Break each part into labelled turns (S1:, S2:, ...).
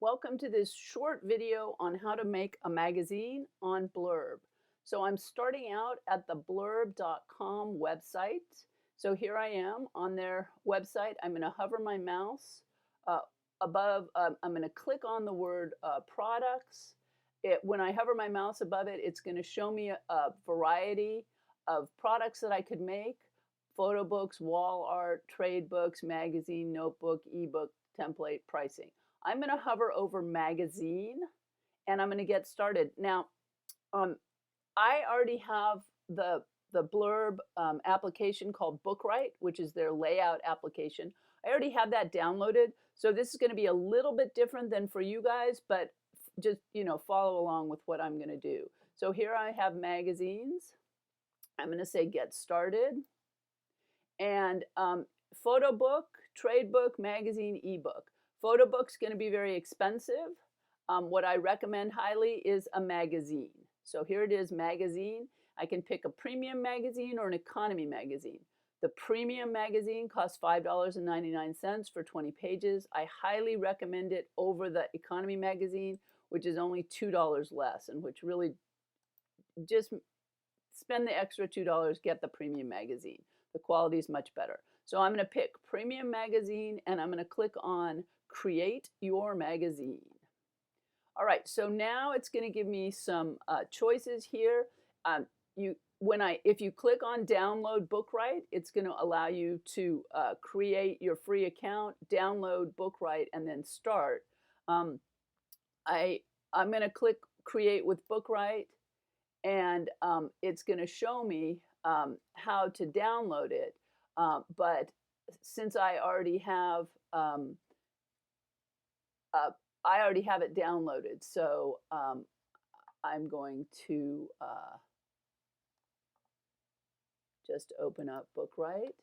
S1: Welcome to this short video on how to make a magazine on Blurb. So I'm starting out at the blurb.com website. So here I am on their website. I'm going to hover my mouse uh, above, I'm going to click on the word products. When I hover my mouse above it, it's going to show me a variety of products that I could make: photo books, wall art, trade books, magazine, notebook, ebook, template, pricing. I'm going to hover over magazine and I'm going to get started. Now, um, I already have the Blurb application called Bookwright, which is their layout application. I already have that downloaded. So this is going to be a little bit different than for you guys, but just, follow along with what I'm going to do. So here I have magazines. I'm going to say get started. And photo book, trade book, magazine, ebook. Photo book's going to be very expensive. What I recommend highly is a magazine. So here it is, magazine. I can pick a premium magazine or an economy magazine. The premium magazine costs $5.99 for 20 pages. I highly recommend it over the economy magazine, which is only $2 less, and which really just spend the extra $2, get the premium magazine. The quality is much better. So I'm going to pick premium magazine and I'm going to click on create your magazine. All right, so now it's going to give me some choices here. If you click on download Bookwright, it's going to allow you to create your free account, download Bookwright, and then start. I'm going to click create with Bookwright, and it's going to show me how to download it. But since I already have it downloaded, so I'm going to just open up Bookwright.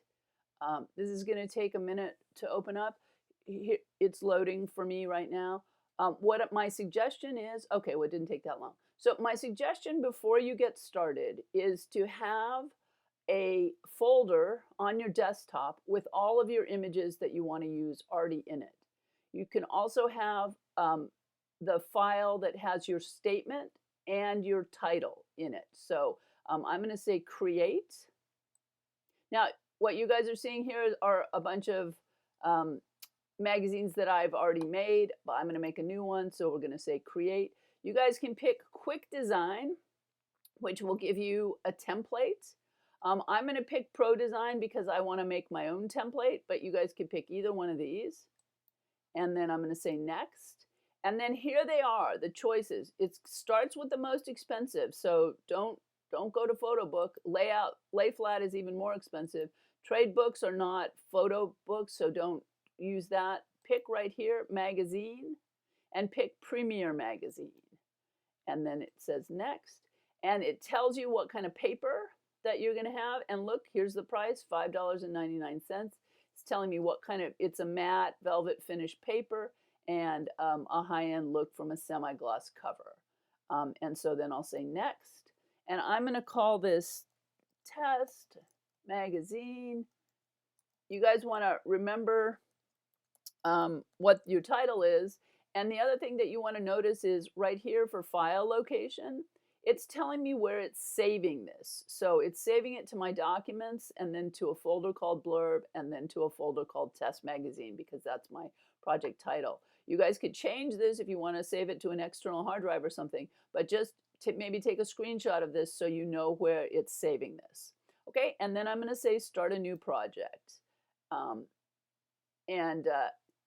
S1: This is going to take a minute to open up. It's loading for me right now. What my suggestion is, okay, well, it didn't take that long. So my suggestion before you get started is to have a folder on your desktop with all of your images that you want to use already in it. You can also have the file that has your statement and your title in it. So I'm going to say create. Now, what you guys are seeing here are a bunch of magazines that I've already made, but I'm going to make a new one, so we're going to say create. You guys can pick quick design, which will give you a template. I'm going to pick pro design because I want to make my own template, but you guys can pick either one of these. And then I'm going to say next. And then here they are, the choices. It starts with the most expensive, so don't go to photo book. Lay flat is even more expensive. Trade books are not photo books, so don't use that. Pick right here, magazine, and pick Premier Magazine. And then it says next, and it tells you what kind of paper that you're going to have. And look, here's the price, $5.99. It's telling me what kind of, it's a matte velvet finish paper and a high-end look from a semi-gloss cover. And so then I'll say next, and I'm going to call this test magazine. You guys want to remember what your title is. And the other thing that you want to notice is right here for file location, it's telling me where it's saving this. So it's saving it to my documents and then to a folder called Blurb and then to a folder called Test Magazine because that's my project title. You guys could change this if you want to save it to an external hard drive or something, but just maybe take a screenshot of this so you know where it's saving this. Okay, and then I'm going to say start a new project.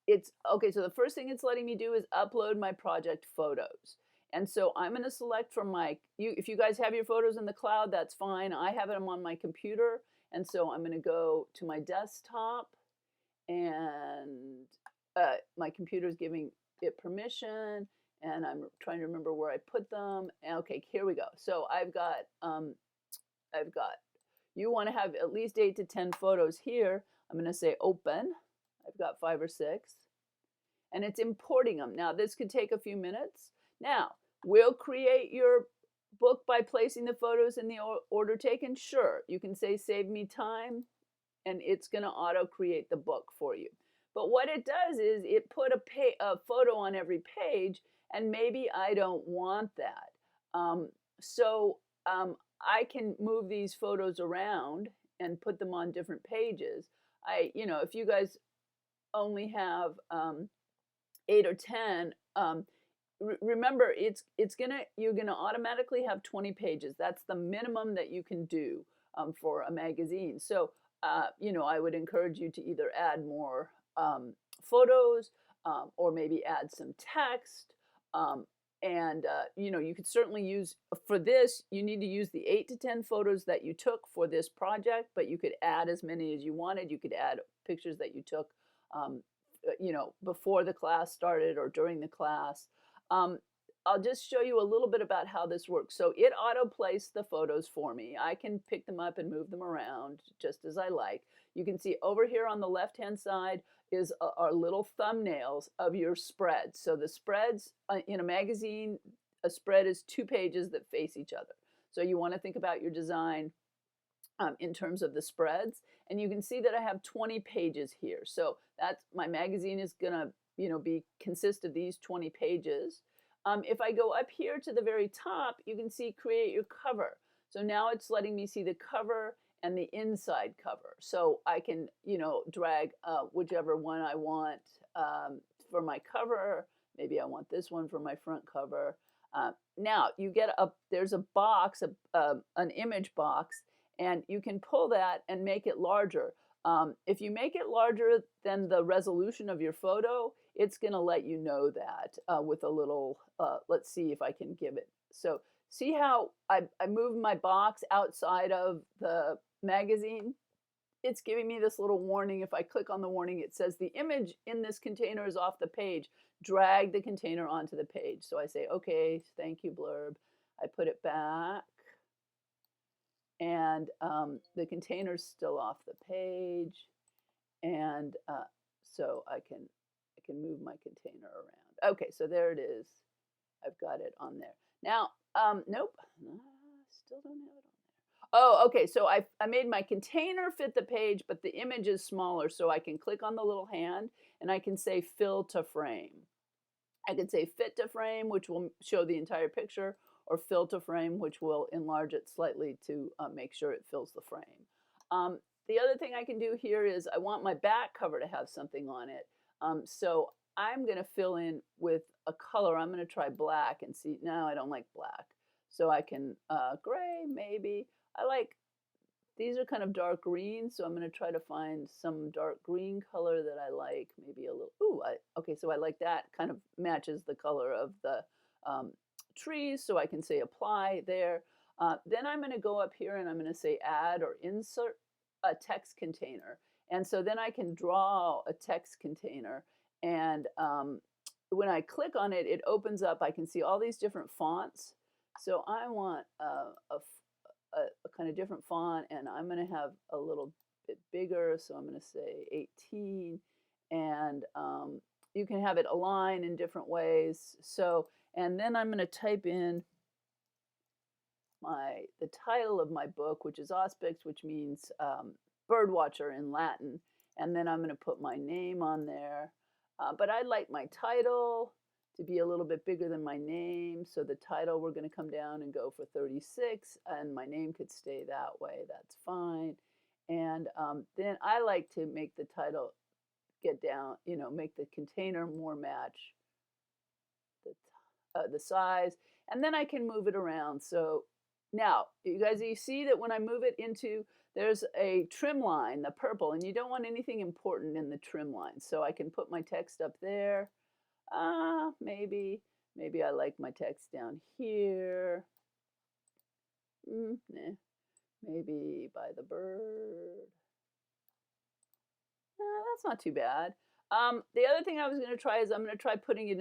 S1: It's okay, so the first thing it's letting me do is upload my project photos. And so I'm going to select from if you guys have your photos in the cloud, that's fine. I have them on my computer. And so I'm going to go to my desktop, and my computer is giving it permission. And I'm trying to remember where I put them. Okay, here we go. So I've got, you want to have at least 8 to 10 photos here. I'm going to say open. I've got 5 or 6. And it's importing them. Now, this could take a few minutes. Now, will create your book by placing the photos in the order taken? Sure. You can say save me time, and it's going to auto create the book for you. But what it does is it put a photo on every page, and maybe I don't want that. So I can move these photos around and put them on different pages. If you guys only have 8 or 10, remember you're gonna automatically have 20 pages. That's the minimum that you can do for a magazine. So I would encourage you to either add more photos, or maybe add some text. Um, and you could certainly use for this. You need to use the 8 to 10 photos that you took for this project, but you could add as many as you wanted. You could add pictures that you took, before the class started or during the class. Um, I'll just show you a little bit about how this works. So it auto-placed the photos for me. I can pick them up and move them around just as I like. You can see over here on the left-hand side is our little thumbnails of your spreads. So the spreads in a magazine, a spread is 2 pages that face each other. So you want to think about your design in terms of the spreads. And you can see that I have 20 pages here. So that's my magazine is gonna consist of these 20 pages. If I go up here to the very top, you can see create your cover. So now it's letting me see the cover and the inside cover. So I can drag whichever one I want for my cover. Maybe I want this one for my front cover. Now you get there's a box, an image box, and you can pull that and make it larger. If you make it larger than the resolution of your photo, it's going to let you know that with a little, let's see if I can give it. So see how I moved my box outside of the magazine? It's giving me this little warning. If I click on the warning, it says the image in this container is off the page. Drag the container onto the page. So I say, okay, thank you, Blurb. I put it back. And the container's still off the page, and so I can move my container around. Okay, so there it is. I've got it on there. Now, nope, still don't have it on there. Oh, okay, so I made my container fit the page, but the image is smaller, so I can click on the little hand, and I can say fill to frame. I can say fit to frame, which will show the entire picture, or fill to frame, which will enlarge it slightly to make sure it fills the frame. The other thing I can do here is I want my back cover to have something on it. So I'm going to fill in with a color. I'm going to try black and see. No, I don't like black. So I can gray, maybe. These are kind of dark green, so I'm going to try to find some dark green color that I like, maybe a little, okay, so I like that, kind of matches the color of the trees, so I can say apply there. Then I'm going to go up here and I'm going to say add or insert a text container. And so then I can draw a text container, and when I click on it, it opens up. I can see all these different fonts. So I want a kind of different font, and I'm going to have a little bit bigger, so I'm going to say 18, and you can have it align in different ways. So, and then I'm going to type in the title of my book, which is Auspex, which means birdwatcher in Latin, and then I'm going to put my name on there. But I like my title to be a little bit bigger than my name. So the title, we're going to come down and go for 36, and my name could stay that way. That's fine. And then I like to make the title get down, make the container more match the size. And then I can move it around. So now, you see that when I move it into, there's a trim line, the purple, and you don't want anything important in the trim line. So I can put my text up there. Maybe I like my text down here. Nah. Maybe by the bird. That's not too bad. The other thing I was going to try is I'm going to try putting it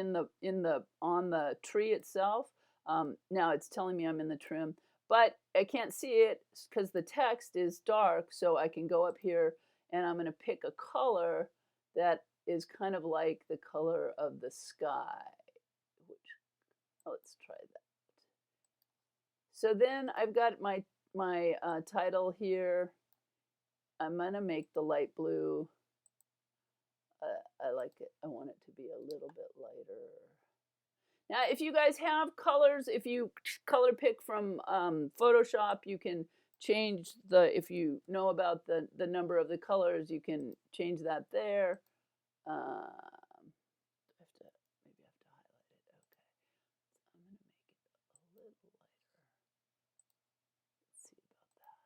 S1: on the tree itself. Now it's telling me I'm in the trim, but I can't see it because the text is dark. So I can go up here and I'm going to pick a color that is kind of like the color of the sky. Let's try that. So then I've got my title here. I'm going to make the light blue. I like it. I want it to be a little bit lighter. Now, if you guys have colors, if you color pick from Photoshop, you can change if you know about the number of the colors, you can change that there. Maybe I have to highlight it. Okay. I'm going to make it a little lighter. Let's see about that.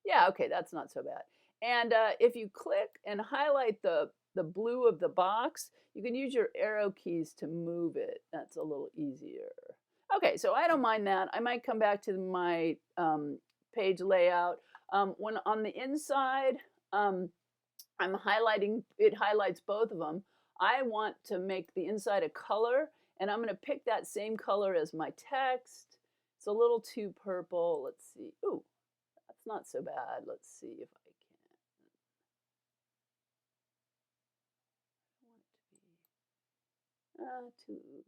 S1: Yeah, okay, that's not so bad. And if you click and highlight the blue of the box, you can use your arrow keys to move it. That's a little easier. Okay, so I don't mind that. I might come back to my page layout. When on the inside, I'm highlighting, it highlights both of them. I want to make the inside a color, and I'm going to pick that same color as my text. It's a little too purple. Let's see. Ooh, that's not so bad. Let's see if I too blue.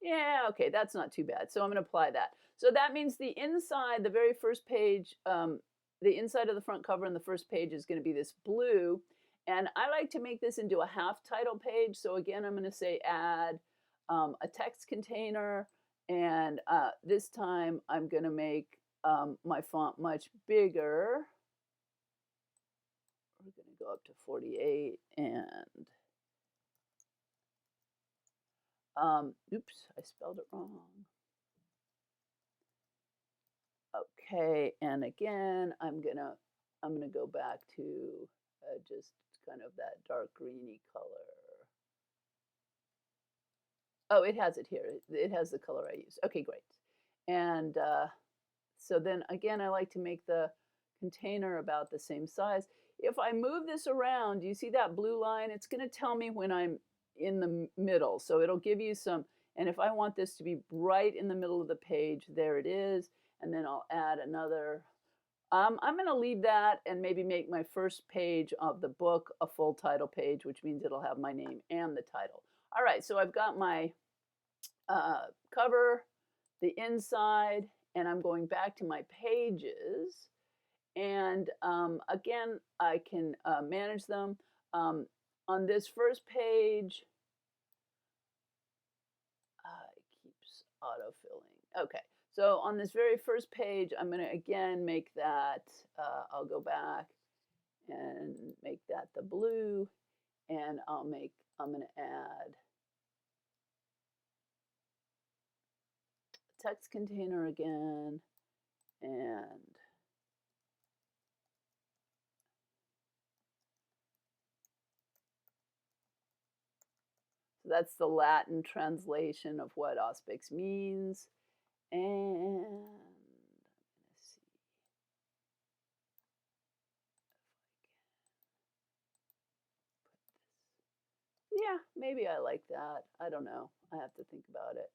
S1: Yeah, okay, that's not too bad. So I'm going to apply that. So that means the inside, the very first page, the inside of the front cover and the first page is going to be this blue. And I like to make this into a half title page. So again, I'm going to say add a text container. And this time I'm going to make my font much bigger. We're going to go up to 48 and oops, I spelled it wrong. Okay, and again, I'm gonna go back to just kind of that dark greeny color. Oh, it has it here. It has the color I used. Okay, great. And so then again, I like to make the container about the same size. If I move this around, do you see that blue line? It's going to tell me when I'm in the middle. So it'll give you some, and if I want this to be right in the middle of the page, there it is. And then I'll add another. I'm going to leave that and maybe make my first page of the book a full title page, which means it'll have my name and the title. All right, so I've got my cover, the inside, and I'm going back to my pages. And again, I can manage them. On this first page, it keeps autofilling. Okay, so on this very first page, I'm going to again make that, I'll go back and make that the blue, and I'm going to add a text container again, and so that's the Latin translation of what Auspex means. And I'm going to see if I can put this. Yeah, maybe I like that. I don't know. I have to think about it.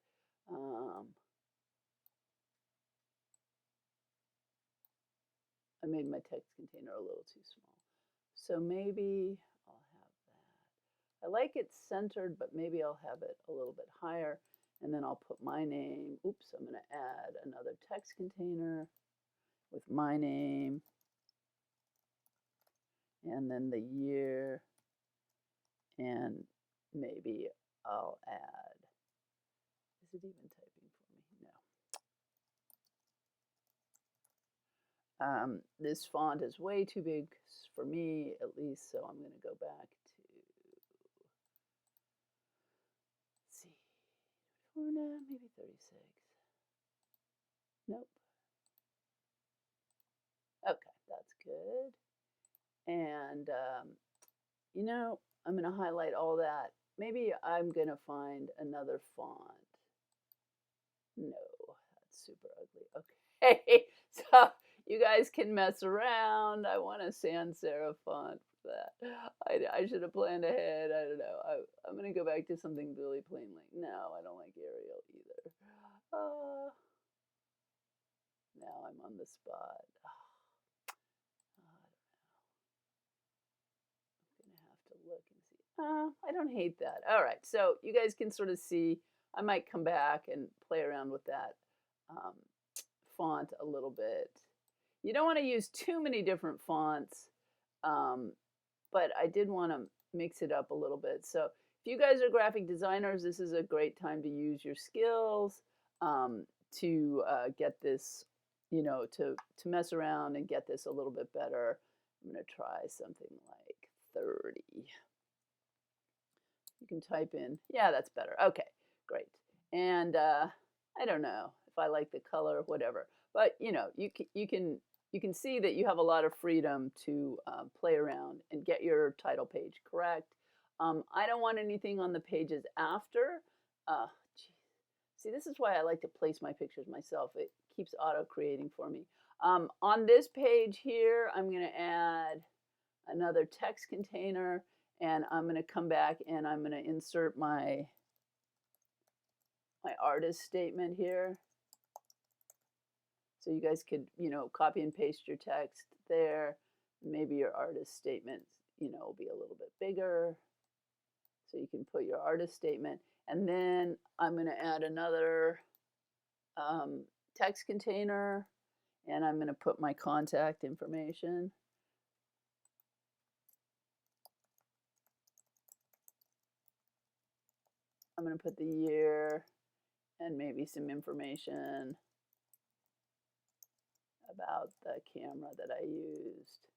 S1: I made my text container a little too small. So maybe I'll have that. I like it centered, but maybe I'll have it a little bit higher. And then I'll put my name. Oops, I'm going to add another text container with my name. And then the year. And maybe I'll add, is it even typing for me? No. This font is way too big for me, at least, so I'm going to go back to, let's see, 24, maybe 36. Nope. Okay, that's good. And, you know, I'm going to highlight all that. Maybe I'm going to find another font. No, that's super ugly. Okay, so you guys can mess around. I want a sans serif font for that. I should have planned ahead. I don't know. I'm going to go back to something really plain. Like, no, I don't like Arial either. Now I'm on the spot. Look and see. I don't hate that. All right, so you guys can sort of see. I might come back and play around with that font a little bit. You don't want to use too many different fonts, but I did want to mix it up a little bit. So if you guys are graphic designers, this is a great time to use your skills to get this, to mess around and get this a little bit better. I'm going to try something like 30. You can type in, yeah, that's better. Okay, great. And I don't know if I like the color, whatever. But you can see that you have a lot of freedom to play around and get your title page correct. I don't want anything on the pages after. See, this is why I like to place my pictures myself. It keeps auto creating for me. On this page here, I'm going to add another text container, and I'm going to come back and I'm going to insert my artist statement here. So you guys could, copy and paste your text there. Maybe your artist statement, will be a little bit bigger. So you can put your artist statement. And then I'm going to add another text container, and I'm going to put my contact information. I'm going to put the year and maybe some information about the camera that I used.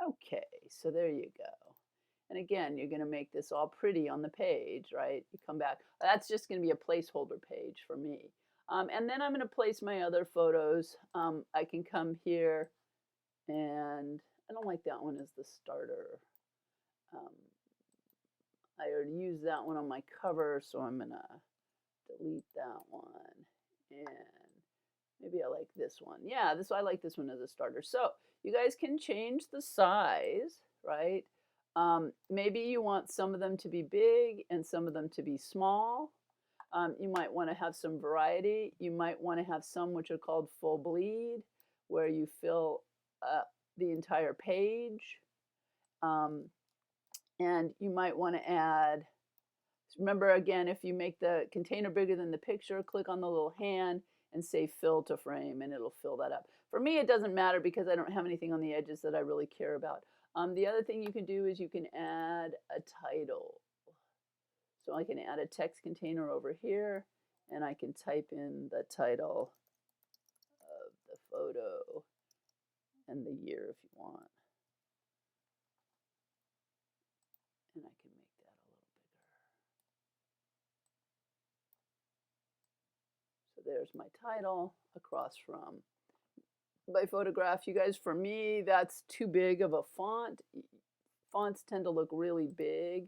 S1: Okay, so there you go. And again, you're going to make this all pretty on the page, right? You come back. That's just going to be a placeholder page for me. And then I'm going to place my other photos. I can come here, and I don't like that one as the starter. I already used that one on my cover, so I'm going to delete that one. And maybe I like this one. Yeah, I like this one as a starter. So you guys can change the size, right? Maybe you want some of them to be big and some of them to be small. You might want to have some variety. You might want to have some which are called full bleed, where you fill the entire page. And you might want to add, remember again, if you make the container bigger than the picture, click on the little hand and say fill to frame, and it'll fill that up. For me, it doesn't matter because I don't have anything on the edges that I really care about. The other thing you can do is you can add a title. So I can add a text container over here, and I can type in the title of the photo and the year if you want. And I can make that a little bigger. So there's my title across from my photograph. You guys, for me, that's too big of a font. Fonts tend to look really big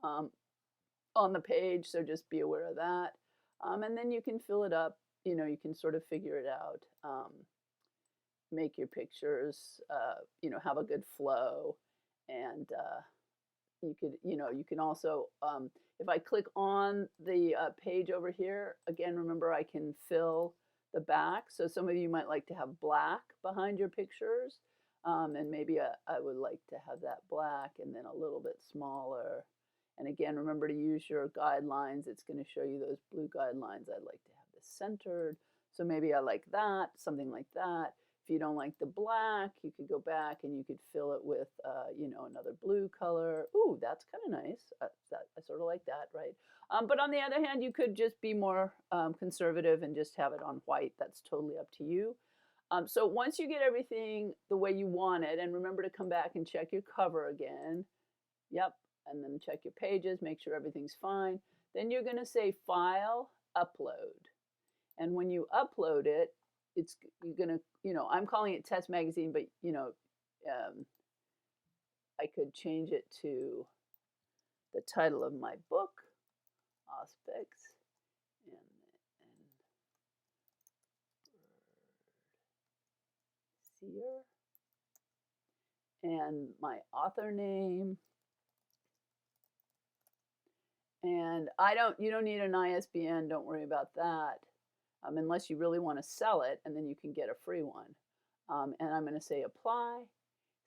S1: on the page, so just be aware of that. And then you can fill it up. You can sort of figure it out. Make your pictures, have a good flow, and you can also, if I click on the page over here, again, remember I can fill the back. So some of you might like to have black behind your pictures, and maybe I would like to have that black and then a little bit smaller. And again, remember to use your guidelines. It's going to show you those blue guidelines. I'd like to have this centered. So maybe I like that, something like that. If you don't like the black, you could go back and you could fill it with, another blue color. Ooh, that's kind of nice. I sort of like that, right? But on the other hand, you could just be more conservative and just have it on white. That's totally up to you. So once you get everything the way you want it, and remember to come back and check your cover again. Yep, and then check your pages, make sure everything's fine. Then you're going to say File, Upload. And when you upload it, you're going to, I'm calling it Test Magazine, but, I could change it to the title of my book, Auspex, and my author name. And you don't need an ISBN, don't worry about that, unless you really want to sell it, and then you can get a free one. And I'm going to say apply,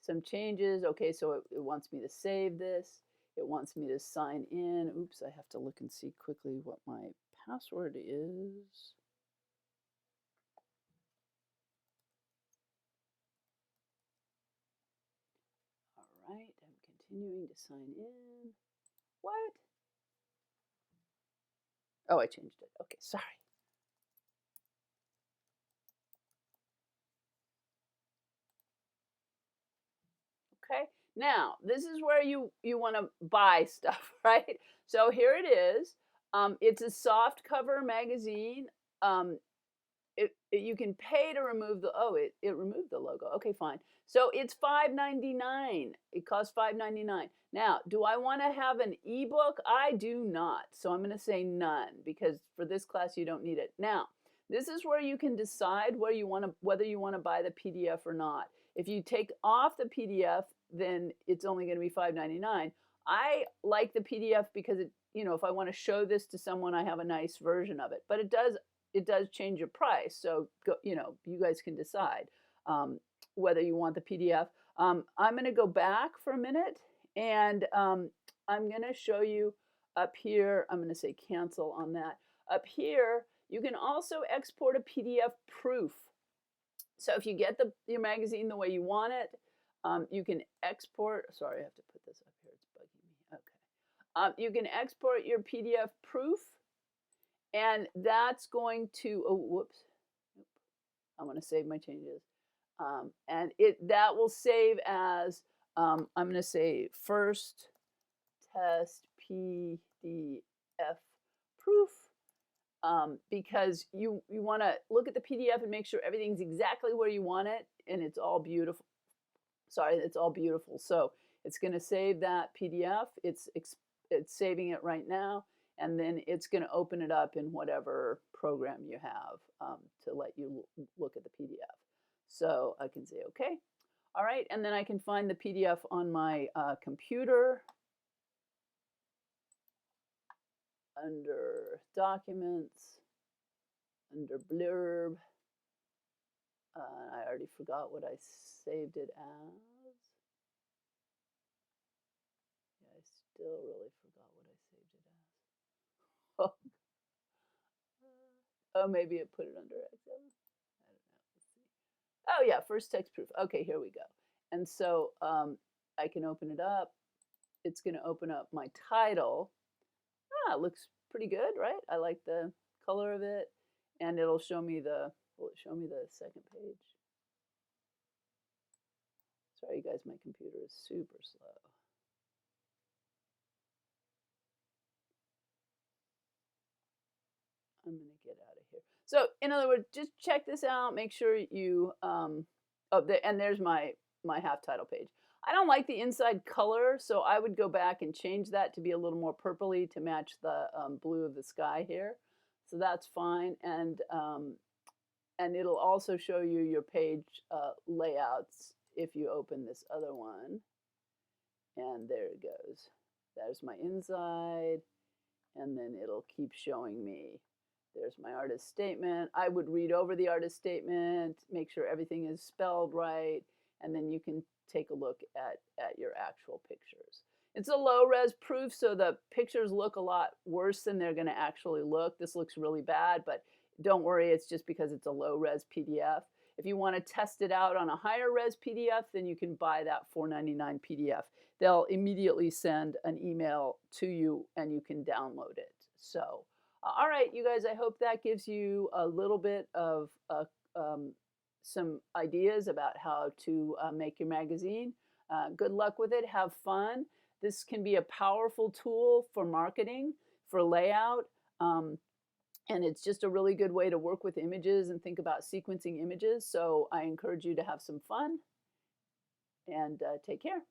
S1: some changes. Okay, so it wants me to save this. It wants me to sign in. Oops, I have to look and see quickly what my password is. continuing to sign in. What? Oh, I changed it. Okay, sorry. Okay, now this is where you want to buy stuff, right? So here it is. It's a soft cover magazine. Um, you can pay to remove the it removed the logo. Okay, fine. So it's $5.99. It costs $5.99. Now, do I want to have an ebook? I do not. So I'm going to say none because for this class you don't need it. Now, this is where you can decide whether you want to buy the PDF or not. If you take off the PDF, then it's only going to be $5.99. I like the PDF because if I want to show this to someone, I have a nice version of it. But it does change your price. So you guys can decide whether you want the PDF. I'm going to go back for a minute, and I'm going to show you up here. I'm going to say cancel on that. Up here, you can also export a PDF proof. So if you get your magazine the way you want it, you can export. Sorry, I have to put this up here. It's bugging me. Okay. You can export your PDF proof. And that's going to, oh, whoops. I want to save my changes. And that will save as, I'm going to say first test PDF proof. Because you want to look at the PDF and make sure everything's exactly where you want it. And it's all beautiful. Sorry, it's all beautiful. So it's going to save that PDF. It's saving it right now. And then it's going to open it up in whatever program you have to let you look at the PDF. So I can say, okay. All right, and then I can find the PDF on my computer under Documents, under Blurb. I already forgot what I saved it as. Yeah, I still really forgot what I saved it as. Oh, maybe it put it under Excel. I don't know. Let's see. Oh yeah, first text proof. Okay, here we go. And so I can open it up. It's going to open up my title. It looks pretty good, right? I like the color of it, and it'll show me will it show me the second page? Sorry, you guys, my computer is super slow. I'm going to get out of here. So in other words, just check this out. Make sure you, and there's my half title page. I don't like the inside color, so I would go back and change that to be a little more purpley to match the blue of the sky here. So that's fine. And it'll also show you your page layouts if you open this other one. And there it goes. There's my inside. And then it'll keep showing me. There's my artist statement. I would read over the artist statement, make sure everything is spelled right, and then you can take a look at your actual pictures. It's a low-res proof, so the pictures look a lot worse than they're going to actually look. This looks really bad, but don't worry, it's just because it's a low-res PDF. If you want to test it out on a higher-res PDF, then you can buy that $4.99 PDF. They'll immediately send an email to you, and you can download it. So, all right, you guys, I hope that gives you a little bit of some ideas about how to make your magazine. Good luck with it. Have fun. This can be a powerful tool for marketing, for layout, and it's just a really good way to work with images and think about sequencing images. So I encourage you to have some fun, and take care.